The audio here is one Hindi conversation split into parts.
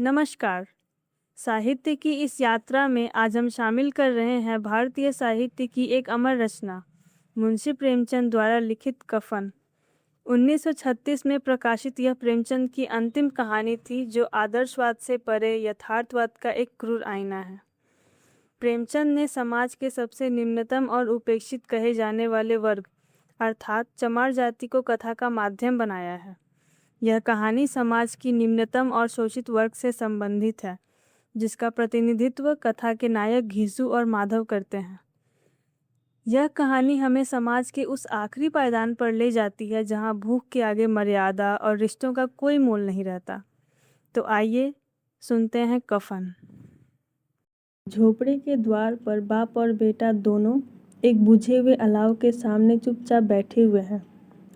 नमस्कार। साहित्य की इस यात्रा में आज हम शामिल कर रहे हैं भारतीय साहित्य की एक अमर रचना, मुंशी प्रेमचंद द्वारा लिखित कफन। 1936 में प्रकाशित यह प्रेमचंद की अंतिम कहानी थी, जो आदर्शवाद से परे यथार्थवाद का एक क्रूर आईना है। प्रेमचंद ने समाज के सबसे निम्नतम और उपेक्षित कहे जाने वाले वर्ग अर्थात चमार जाति को कथा का माध्यम बनाया है। यह कहानी समाज की निम्नतम और शोषित वर्ग से संबंधित है, जिसका प्रतिनिधित्व कथा के नायक घीसू और माधव करते हैं। यह कहानी हमें समाज के उस आखिरी पायदान पर ले जाती है जहां भूख के आगे मर्यादा और रिश्तों का कोई मोल नहीं रहता। तो आइए सुनते हैं कफन। झोपड़े के द्वार पर बाप और बेटा दोनों एक बुझे हुए अलाव के सामने चुपचाप बैठे हुए हैं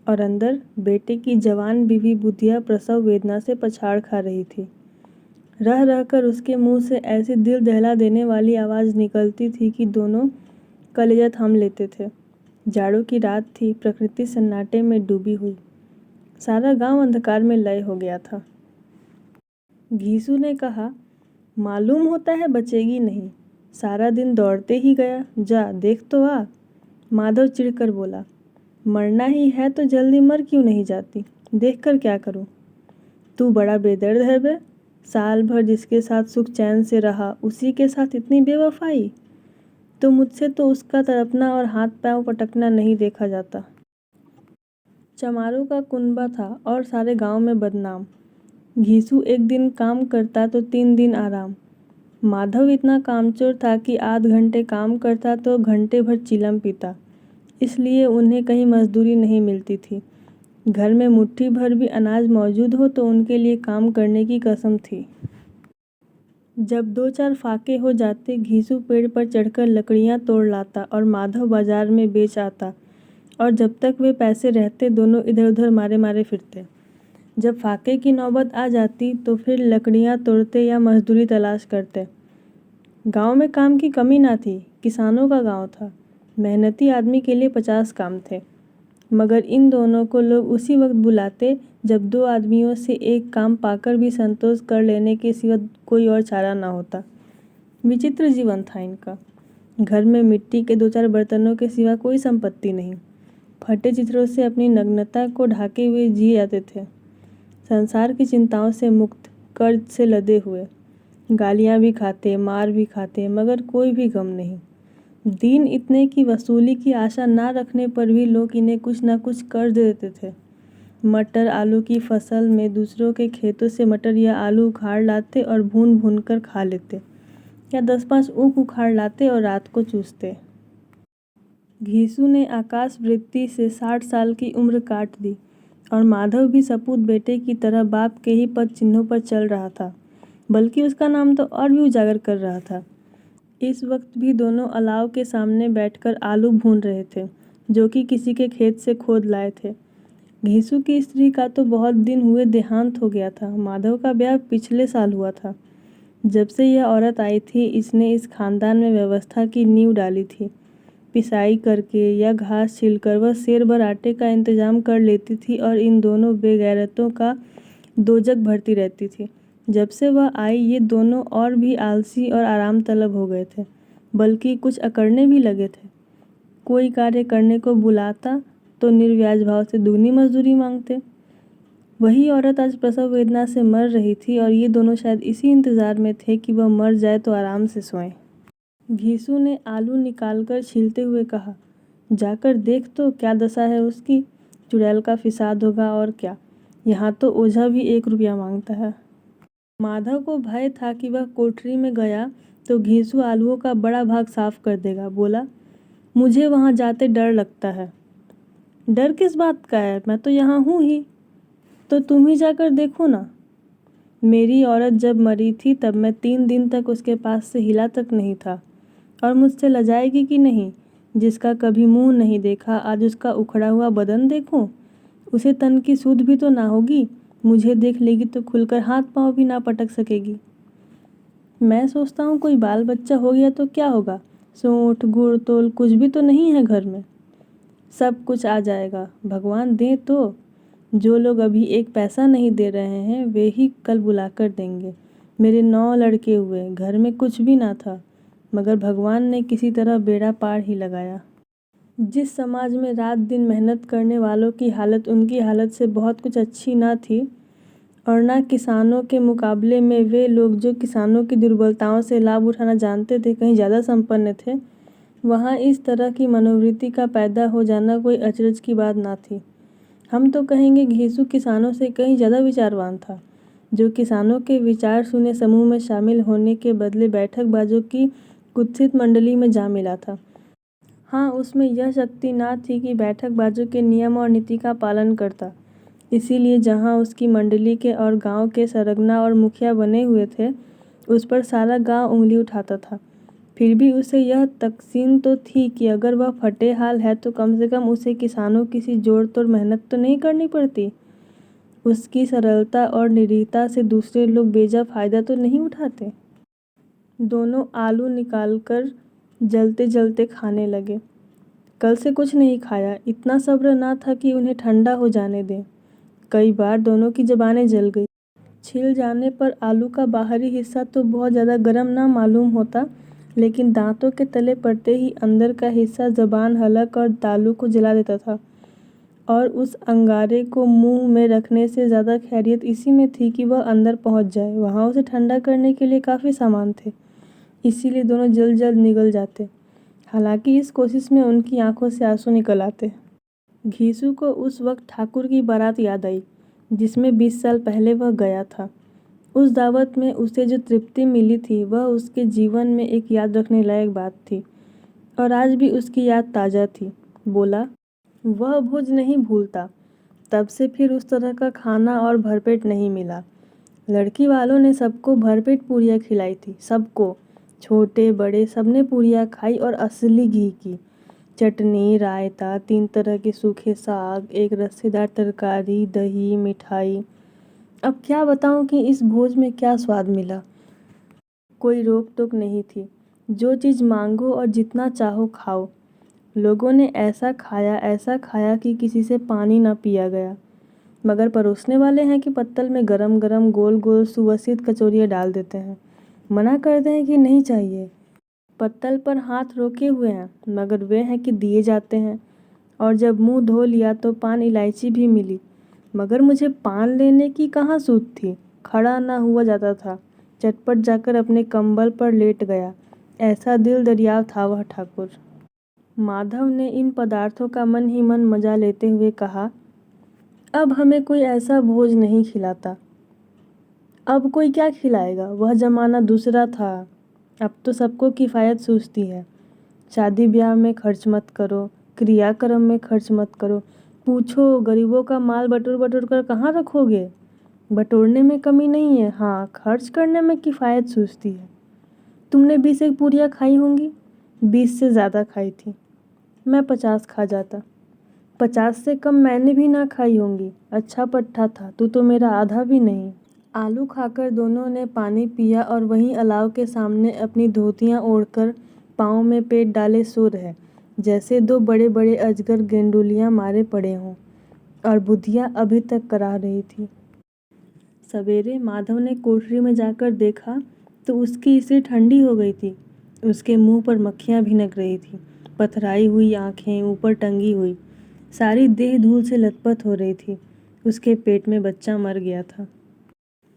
और अंदर बेटे की जवान बीवी बुधिया प्रसव वेदना से पछाड़ खा रही थी। रह रहकर उसके मुंह से ऐसी दिल दहला देने वाली आवाज़ निकलती थी कि दोनों कलेजा थाम लेते थे। जाड़ों की रात थी, प्रकृति सन्नाटे में डूबी हुई। सारा गांव अंधकार में लय हो गया था। घीसू ने कहा, मालूम होता है बचेगी नहीं, सारा दिन दौड़ते ही गया, जा देख तो आ। माधव चिढ़कर बोला, मरना ही है तो जल्दी मर क्यों नहीं जाती, देख कर क्या करूं। तू बड़ा बेदर्द है बे, साल भर जिसके साथ सुख चैन से रहा उसी के साथ इतनी बेवफाई। तो मुझसे तो उसका तड़पना और हाथ पांव पटकना नहीं देखा जाता। चमारों का कुनबा था और सारे गांव में बदनाम। घीसू एक दिन काम करता तो 3 दिन आराम। माधव इतना कामचोर था कि आध घंटे काम करता तो घंटे भर चिलम पीता, इसलिए उन्हें कहीं मजदूरी नहीं मिलती थी। घर में मुट्ठी भर भी अनाज मौजूद हो तो उनके लिए काम करने की कसम थी। जब 2-4 फाके हो जाते, घीसू पेड़ पर चढ़कर लकड़ियां तोड़ लाता और माधव बाजार में बेच आता, और जब तक वे पैसे रहते दोनों इधर उधर मारे मारे फिरते। जब फाके की नौबत आ जाती तो फिर लकड़ियां तोड़ते या मजदूरी तलाश करते। गांव में काम की कमी ना थी, किसानों का गांव था। मेहनती आदमी के लिए 50 काम थे, मगर इन दोनों को लोग उसी वक्त बुलाते जब 2 आदमियों से एक काम पाकर भी संतोष कर लेने के सिवा कोई और चारा ना होता। विचित्र जीवन था इनका। घर में मिट्टी के 2-4 बर्तनों के सिवा कोई संपत्ति नहीं। फटे चित्रों से अपनी नग्नता को ढाके हुए जी जाते थे। संसार की चिंताओं से मुक्त, कर्ज से लदे हुए। गालियाँ भी खाते, मार भी खाते, मगर कोई भी गम नहीं। दिन इतने की वसूली की आशा ना रखने पर भी लोग इन्हें कुछ ना कुछ कर्ज देते थे। मटर आलू की फसल में दूसरों के खेतों से मटर या आलू उखाड़ लाते और भून भून कर खा लेते, या 10-5 ऊख उखाड़ लाते और रात को चूसते। घीसू ने आकाश वृत्ति से 60 साल की उम्र काट दी और माधव भी सपूत बेटे की तरह बाप के ही पद चिन्हों पर चल रहा था, बल्कि उसका नाम तो और भी उजागर कर रहा था। इस वक्त भी दोनों अलाव के सामने बैठकर आलू भून रहे थे, जो कि किसी के खेत से खोद लाए थे। घीसू की स्त्री का तो बहुत दिन हुए देहांत हो गया था। माधव का ब्याह पिछले साल हुआ था। जब से यह औरत आई थी, इसने इस खानदान में व्यवस्था की नींव डाली थी। पिसाई करके या घास छीलकर वह सेर भर आटे का इंतजाम कर लेती थी और इन दोनों बेगैरतों का 2 जग भरती रहती थी। जब से वह आई, ये दोनों और भी आलसी और आराम तलब हो गए थे, बल्कि कुछ अकड़ने भी लगे थे। कोई कार्य करने को बुलाता तो निर्व्याज भाव से दुगनी मजदूरी मांगते। वही औरत आज प्रसव वेदना से मर रही थी और ये दोनों शायद इसी इंतजार में थे कि वह मर जाए तो आराम से सोएं। घीसू ने आलू निकालकर छीलते हुए कहा, जाकर देख तो क्या दशा है उसकी। चुड़ैल का फिसाद होगा और क्या। यहाँ तो ओझा भी 1 रुपया मांगता है। माधव को भय था कि वह कोठरी में गया तो घीसू आलूओं का बड़ा भाग साफ कर देगा। बोला, मुझे वहाँ जाते डर लगता है। डर किस बात का है, मैं तो यहाँ हूँ ही। तो तुम ही जाकर देखो ना। मेरी औरत जब मरी थी तब मैं 3 दिन तक उसके पास से हिला तक नहीं था, और मुझसे लजाएगी कि नहीं। जिसका कभी मुंह नहीं देखा, आज उसका उखड़ा हुआ बदन देखूं। उसे तन की सूध भी तो ना होगी। मुझे देख लेगी तो खुलकर हाथ पांव भी ना पटक सकेगी। मैं सोचता हूँ कोई बाल बच्चा हो गया तो क्या होगा। सोंठ गुड़ तोल कुछ भी तो नहीं है घर में। सब कुछ आ जाएगा, भगवान दे तो। जो लोग अभी 1 पैसा नहीं दे रहे हैं वे ही कल बुलाकर देंगे। मेरे 9 लड़के हुए, घर में कुछ भी ना था, मगर भगवान ने किसी तरह बेड़ा पार ही लगाया। जिस समाज में रात दिन मेहनत करने वालों की हालत उनकी हालत से बहुत कुछ अच्छी ना थी, और ना किसानों के मुकाबले में वे लोग जो किसानों की दुर्बलताओं से लाभ उठाना जानते थे कहीं ज़्यादा संपन्न थे, वहाँ इस तरह की मनोवृत्ति का पैदा हो जाना कोई अचरज की बात ना थी। हम तो कहेंगे घीसू किसानों से कहीं ज़्यादा विचारवान था, जो किसानों के विचार सुने समूह में शामिल होने के बदले बैठकबाजों की कुत्सित मंडली में जा मिला था। हाँ, उसमें यह शक्ति ना थी कि बैठकबाजों के नियम और नीति का पालन करता, इसीलिए जहाँ उसकी मंडली के और गांव के सरगना और मुखिया बने हुए थे, उस पर सारा गांव उंगली उठाता था। फिर भी उसे यह तकसीन तो थी कि अगर वह फटे हाल है तो कम से कम उसे किसानों किसी जोड़ तोड़ मेहनत तो नहीं करनी पड़ती। उसकी सरलता और निरीहता से दूसरे लोग बेजा फायदा तो नहीं उठाते। दोनों आलू निकालकर जलते जलते खाने लगे। कल से कुछ नहीं खाया, इतना सब्र ना था कि उन्हें ठंडा हो जाने दें। कई बार दोनों की ज़बानें जल गई। छिल जाने पर आलू का बाहरी हिस्सा तो बहुत ज़्यादा गर्म ना मालूम होता, लेकिन दांतों के तले पड़ते ही अंदर का हिस्सा ज़बान, हलक और तालू को जला देता था। और उस अंगारे को मुंह में रखने से ज़्यादा खैरियत इसी में थी कि वह अंदर पहुंच जाए। वहाँ उसे ठंडा करने के लिए काफ़ी सामान थे, इसीलिए दोनों जल्द जल्द निगल जाते। हालांकि इस कोशिश में उनकी आंखों से आंसू निकल आते। घीसू को उस वक्त ठाकुर की बारात याद आई, जिसमें 20 साल पहले वह गया था। उस दावत में उसे जो तृप्ति मिली थी वह उसके जीवन में एक याद रखने लायक बात थी, और आज भी उसकी याद ताज़ा थी। बोला, वह भोज नहीं भूलता। तब से फिर उस तरह का खाना और भरपेट नहीं मिला। लड़की वालों ने सबको भरपेट पूरियाँ खिलाई थी, सबको, छोटे बड़े सबने पूरियाँ खाई, और असली घी की चटनी, रायता, 3 तरह के सूखे साग, एक रसेदार तरकारी, दही, मिठाई। अब क्या बताऊं कि इस भोज में क्या स्वाद मिला। कोई रोक टोक नहीं थी, जो चीज़ मांगो और जितना चाहो खाओ। लोगों ने ऐसा खाया कि किसी से पानी ना पिया गया। मगर परोसने वाले हैं कि पत्तल में गरम गरम गोल गोल सुवासित कचौरियाँ डाल देते हैं, मना करते हैं कि नहीं चाहिए। पत्तल पर हाथ रोके हुए हैं, मगर वे हैं कि दिए जाते हैं। और जब मुंह धो लिया तो पान इलायची भी मिली, मगर मुझे पान लेने की कहाँ सूझ थी। खड़ा ना हुआ जाता था, चटपट जाकर अपने कंबल पर लेट गया। ऐसा दिल दरियाव था वह ठाकुर। माधव ने इन पदार्थों का मन ही मन मजा लेते हुए कहा, अब हमें कोई ऐसा भोज नहीं खिलाता। अब कोई क्या खिलाएगा, वह जमाना दूसरा था। अब तो सबको किफ़ायत सूझती है। शादी ब्याह में खर्च मत करो, क्रियाक्रम में खर्च मत करो। पूछो, गरीबों का माल बटोर बटोर कर कहाँ रखोगे। बटोरने में कमी नहीं है, हाँ खर्च करने में किफ़ायत सूझती है। तुमने 20 एक पूरियाँ खाई होंगी, 20 से ज़्यादा खाई थी। मैं 50 खा जाता। 50 से कम मैंने भी ना खाई होंगी। अच्छा पट्टा था, तू तो मेरा आधा भी नहीं। आलू खाकर दोनों ने पानी पिया और वहीं अलाव के सामने अपनी धोतियाँ ओढ़कर पाँव में पेट डाले सो रहे, जैसे 2 बड़े बड़े अजगर गेंडुलियाँ मारे पड़े हों। और बुधिया अभी तक करा रही थी। सवेरे माधव ने कोठरी में जाकर देखा तो उसकी स्त्री ठंडी हो गई थी। उसके मुंह पर मक्खियाँ भिनक रही थी, पथराई हुई आँखें ऊपर टंगी हुई, सारी देह धूल से लथपथ हो रही थी। उसके पेट में बच्चा मर गया था।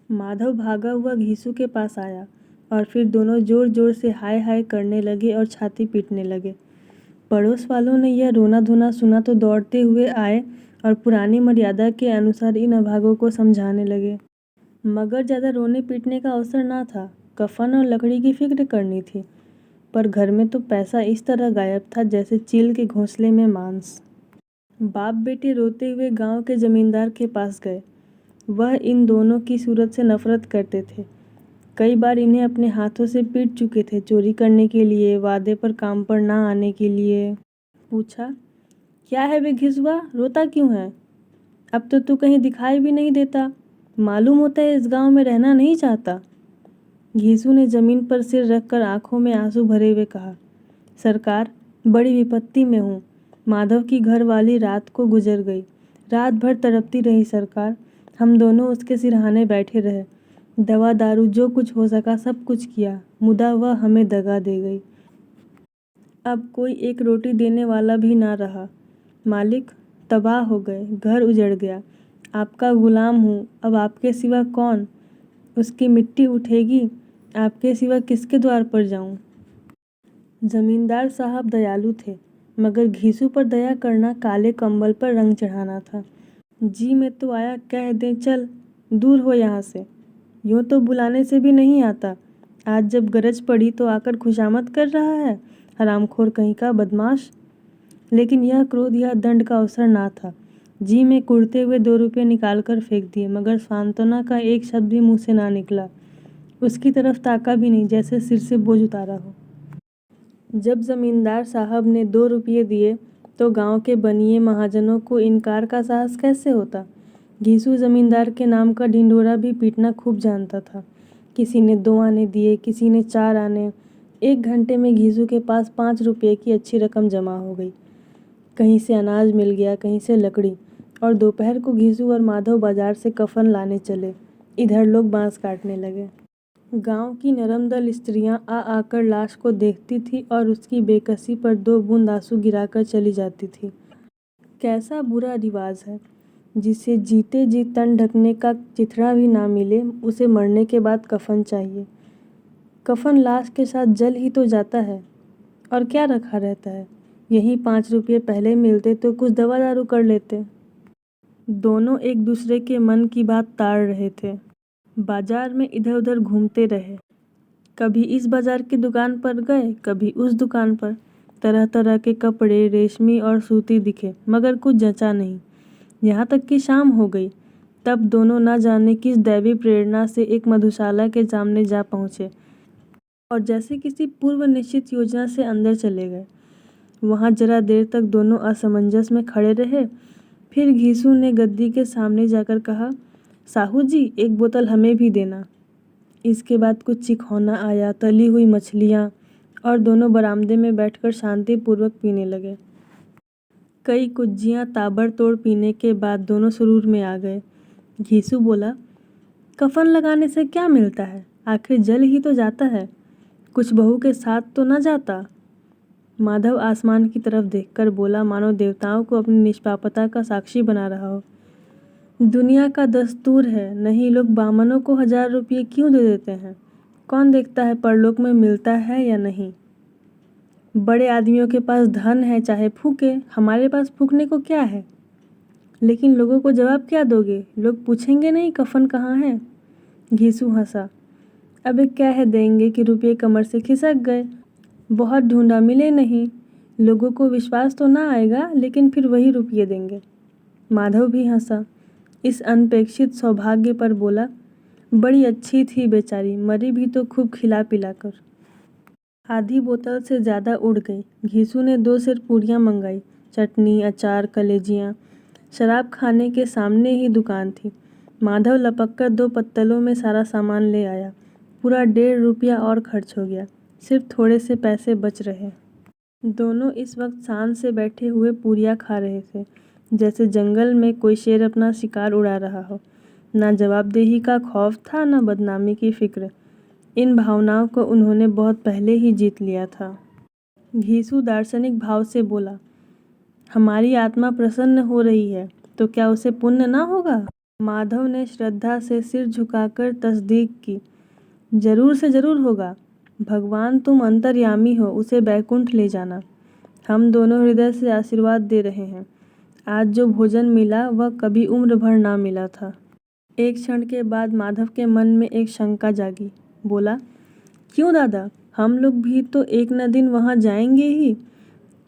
माधव भागा हुआ घीसू के पास आया, और फिर दोनों जोर जोर से हाय हाय करने लगे और छाती पीटने लगे। पड़ोस वालों ने यह रोना धोना सुना तो दौड़ते हुए आए और पुरानी मर्यादा के अनुसार इन अभागों को समझाने लगे। मगर ज़्यादा रोने पीटने का अवसर ना था, कफन और लकड़ी की फिक्र करनी थी। पर घर में तो पैसा इस तरह गायब था जैसे चील के घोंसले में मांस। बाप बेटे रोते हुए गांव के जमींदार के पास गए। वह इन दोनों की सूरत से नफरत करते थे। कई बार इन्हें अपने हाथों से पीट चुके थे, चोरी करने के लिए, वादे पर काम पर ना आने के लिए। पूछा, क्या है बे घिसुआ, रोता क्यों है? अब तो तू कहीं दिखाई भी नहीं देता, मालूम होता है इस गांव में रहना नहीं चाहता। घीसू ने जमीन पर सिर रखकर आंखों में आंसू भरे हुए कहा, सरकार, बड़ी विपत्ति में हूँ। माधव की घरवाली रात को गुजर गई। रात भर तड़पती रही सरकार। हम दोनों उसके सिरहाने बैठे रहे। दवा दारू जो कुछ हो सका सब कुछ किया, मुदा वह हमें दगा दे गई। अब कोई एक रोटी देने वाला भी ना रहा। मालिक तबाह हो गए, घर उजड़ गया। आपका गुलाम हूँ, अब आपके सिवा कौन? उसकी मिट्टी उठेगी, आपके सिवा किसके द्वार पर जाऊँ? जमींदार साहब दयालु थे, मगर घीसू पर दया करना काले कंबल पर रंग चढ़ाना था। जी में तो आया कह दें चल दूर हो यहाँ से, यूँ तो बुलाने से भी नहीं आता। आज जब गरज पड़ी तो आकर खुशामद कर रहा है, हरामखोर कहीं का बदमाश। लेकिन यह क्रोध या दंड का अवसर ना था। जी में कुढ़ते हुए 2 रुपये निकाल कर फेंक दिए, मगर सांत्वना का एक शब्द भी मुँह से ना निकला। उसकी तरफ ताका भी नहीं, जैसे सिर से बोझ उतारा हो। जब जमींदार साहब ने 2 रुपये दिए तो गांव के बनिए महाजनों को इनकार का साहस कैसे होता। घीसू जमींदार के नाम का ढिंढोरा भी पीटना खूब जानता था। किसी ने 2 आने दिए, किसी ने 4 आने। 1 घंटे में घीसू के पास 5 रुपये की अच्छी रकम जमा हो गई। कहीं से अनाज मिल गया, कहीं से लकड़ी, और दोपहर को घीसू और माधव बाजार से कफन लाने चले। इधर लोग बांस काटने लगे। गांव की नरमदल स्त्रियां आ आकर लाश को देखती थी और उसकी बेकसी पर 2 बूंद आंसू गिराकर चली जाती थी। कैसा बुरा रिवाज है, जिसे जीते जी तन ढकने का चिथड़ा भी ना मिले, उसे मरने के बाद कफन चाहिए। कफन लाश के साथ जल ही तो जाता है, और क्या रखा रहता है। यही 5 रुपये पहले मिलते तो कुछ दवा दारू कर लेते। दोनों एक दूसरे के मन की बात ताड़ रहे थे। बाजार में इधर उधर घूमते रहे। कभी इस बाजार की दुकान पर गए, कभी उस दुकान पर। तरह तरह के कपड़े, रेशमी और सूती दिखे, मगर कुछ जचा नहीं। यहाँ तक कि शाम हो गई। तब दोनों न जाने किस दैवी प्रेरणा से एक मधुशाला के सामने जा पहुँचे और जैसे किसी पूर्व निश्चित योजना से अंदर चले गए। वहाँ जरा देर तक दोनों असमंजस में खड़े रहे। फिर घीसू ने गद्दी के सामने जाकर कहा, साहू जी, एक बोतल हमें भी देना। इसके बाद कुछ चिखौना आया, तली हुई मछलियाँ, और दोनों बरामदे में बैठकर शांतिपूर्वक पीने लगे। कई कुज्जियाँ ताबड़तोड़ पीने के बाद दोनों सुरूर में आ गए। घीसू बोला, कफन लगाने से क्या मिलता है, आखिर जल ही तो जाता है, कुछ बहू के साथ तो न जाता। माधव आसमान की तरफ देखकर बोला, मानो देवताओं को अपनी निष्पापता का साक्षी बना रहा हो। दुनिया का दस्तूर है, नहीं लोग बामनों को 1000 रुपये क्यों दे देते हैं? कौन देखता है परलोक में मिलता है या नहीं। बड़े आदमियों के पास धन है, चाहे फूके, हमारे पास फूकने को क्या है। लेकिन लोगों को जवाब क्या दोगे? लोग पूछेंगे नहीं कफन कहाँ है। घीसू हंसा, अबे कह देंगे कि रुपये कमर से खिसक गए, बहुत ढूंढा मिले नहीं। लोगों को विश्वास तो ना आएगा, लेकिन फिर वही रुपये देंगे। माधव भी हंसा। इस अनपेक्षित सौभाग्य पर बोला, बड़ी अच्छी थी बेचारी, मरी भी तो खूब खिला पिलाकर। आधी बोतल से ज़्यादा उड़ गई। घीसू ने 2 सेर पूरियाँ मंगाई, चटनी, अचार, कलेजियाँ। शराब खाने के सामने ही दुकान थी। माधव लपककर 2 पत्तलों में सारा सामान ले आया। पूरा 1.5 रुपया और खर्च हो गया, सिर्फ थोड़े से पैसे बच रहे। दोनों इस वक्त शान से बैठे हुए पूरियाँ खा रहे थे, जैसे जंगल में कोई शेर अपना शिकार उड़ा रहा हो। ना जवाबदेही का खौफ था, ना बदनामी की फिक्र। इन भावनाओं को उन्होंने बहुत पहले ही जीत लिया था। घीसू दार्शनिक भाव से बोला, हमारी आत्मा प्रसन्न हो रही है तो क्या उसे पुण्य ना होगा? माधव ने श्रद्धा से सिर झुकाकर तस्दीक की, जरूर से जरूर होगा। भगवान तुम अंतर्यामी हो, उसे बैकुंठ ले जाना। हम दोनों हृदय से आशीर्वाद दे रहे हैं। आज जो भोजन मिला वह कभी उम्र भर ना मिला था। एक क्षण के बाद माधव के मन में एक शंका जागी। बोला, क्यों दादा, हम लोग भी तो एक न दिन वहाँ जाएंगे ही।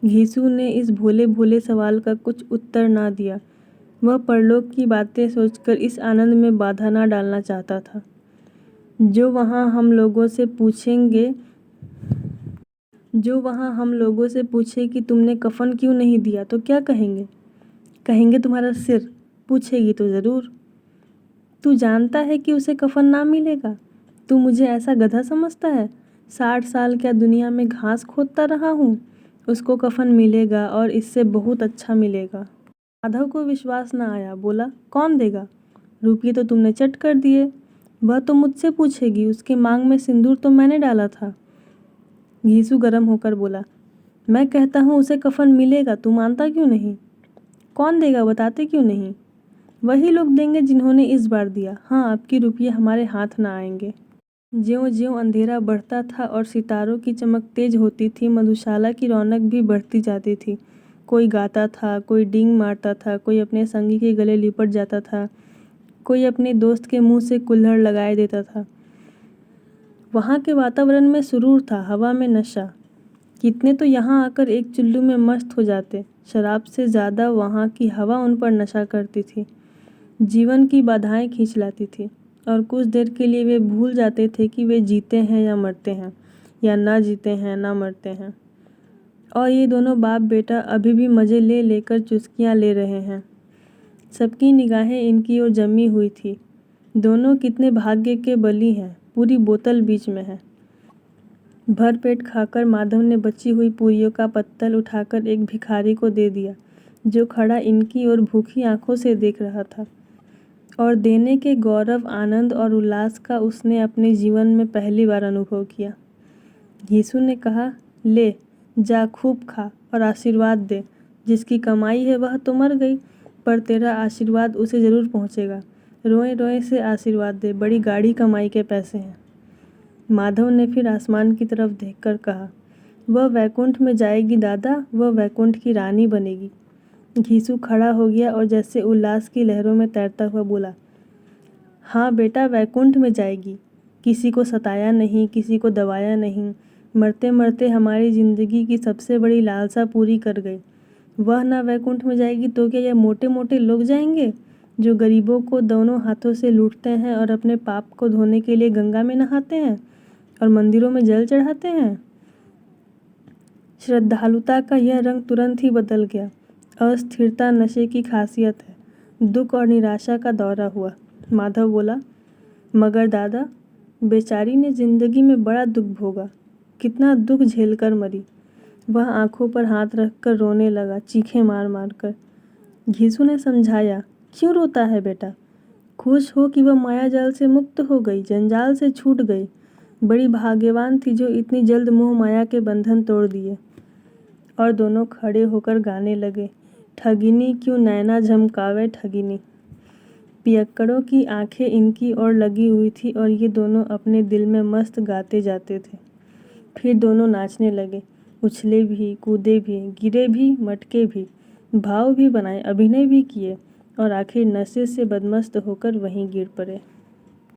घीसू ने इस भोले भोले सवाल का कुछ उत्तर ना दिया। वह परलोक की बातें सोचकर इस आनंद में बाधा ना डालना चाहता था। जो वहाँ हम लोगों से पूछे कि तुमने कफन क्यों नहीं दिया तो क्या कहेंगे? कहेंगे तुम्हारा सिर। पूछेगी तो ज़रूर। तू जानता है कि उसे कफन ना मिलेगा? तू मुझे ऐसा गधा समझता है? 60 साल क्या दुनिया में घास खोदता रहा हूँ। उसको कफन मिलेगा, और इससे बहुत अच्छा मिलेगा। माधव को विश्वास न आया। बोला, कौन देगा? रुपये तो तुमने चट कर दिए। वह तो मुझसे पूछेगी, उसकी मांग में सिंदूर तो मैंने डाला था। घीसू गर्म होकर बोला, मैं कहता हूँ उसे कफन मिलेगा, तू मानता क्यों नहीं? कौन देगा, बताते क्यों नहीं? वही लोग देंगे जिन्होंने इस बार दिया। हाँ, आपकी रुपये हमारे हाथ ना आएंगे। ज्यों-ज्यों अंधेरा बढ़ता था और सितारों की चमक तेज होती थी, मधुशाला की रौनक भी बढ़ती जाती थी। कोई गाता था, कोई डींग मारता था, कोई अपने संगी के गले लिपट जाता था, कोई अपने दोस्त के मुंह से कुल्हड़ लगाए देता था। वहाँ के वातावरण में सुरूर था, हवा में नशा। कितने तो यहाँ आकर एक चुल्लू में मस्त हो जाते। शराब से ज़्यादा वहाँ की हवा उन पर नशा करती थी, जीवन की बाधाएं खींच लाती थी, और कुछ देर के लिए वे भूल जाते थे कि वे जीते हैं या मरते हैं, या ना जीते हैं ना मरते हैं। और ये दोनों बाप बेटा अभी भी मज़े ले लेकर चुस्कियाँ ले रहे हैं। सबकी निगाहें इनकी ओर जमी हुई थी। दोनों कितने भाग्य के बली हैं, पूरी बोतल बीच में है। भर पेट खाकर माधव ने बची हुई पूरियों का पत्तल उठाकर एक भिखारी को दे दिया, जो खड़ा इनकी ओर भूखी आंखों से देख रहा था। और देने के गौरव, आनंद और उल्लास का उसने अपने जीवन में पहली बार अनुभव किया। घीसू ने कहा, ले जा, खूब खा और आशीर्वाद दे। जिसकी कमाई है वह तो मर गई, पर तेरा आशीर्वाद उसे ज़रूर पहुँचेगा। रोए रोए से आशीर्वाद दे, बड़ी गाढ़ी कमाई के पैसे हैं। माधव ने फिर आसमान की तरफ देखकर कहा, वह वैकुंठ में जाएगी दादा, वह वैकुंठ की रानी बनेगी। घीसू खड़ा हो गया और जैसे उल्लास की लहरों में तैरता हुआ बोला, हाँ बेटा, वैकुंठ में जाएगी। किसी को सताया नहीं, किसी को दबाया नहीं, मरते मरते हमारी ज़िंदगी की सबसे बड़ी लालसा पूरी कर गई। वह ना वैकुंठ में जाएगी तो क्या ये मोटे मोटे लोग जाएंगे, जो गरीबों को दोनों हाथों से लूटते हैं और अपने पाप को धोने के लिए गंगा में नहाते हैं और मंदिरों में जल चढ़ाते हैं? श्रद्धालुता का यह रंग तुरंत ही बदल गया। अस्थिरता नशे की खासियत है। दुख और निराशा का दौरा हुआ। माधव बोला, मगर दादा, बेचारी ने जिंदगी में बड़ा दुख भोगा, कितना दुख झेलकर मरी। वह आंखों पर हाथ रखकर रोने लगा, चीखें मार मार कर। घीसू ने समझाया, क्यों रोता है बेटा? खुश हो कि वह माया जाल से मुक्त हो गई, जंजाल से छूट गई। बड़ी भाग्यवान थी जो इतनी जल्द मोह माया के बंधन तोड़ दिए। और दोनों खड़े होकर गाने लगे, ठगिनी क्यों नैना झमकावे ठगिनी। पियक्कड़ों की आंखें इनकी ओर लगी हुई थी और ये दोनों अपने दिल में मस्त गाते जाते थे। फिर दोनों नाचने लगे, उछले भी, कूदे भी, गिरे भी, मटके भी, भाव भी बनाए, अभिनय भी किए और आखिर नशे से बदमस्त होकर वहीं गिर पड़े।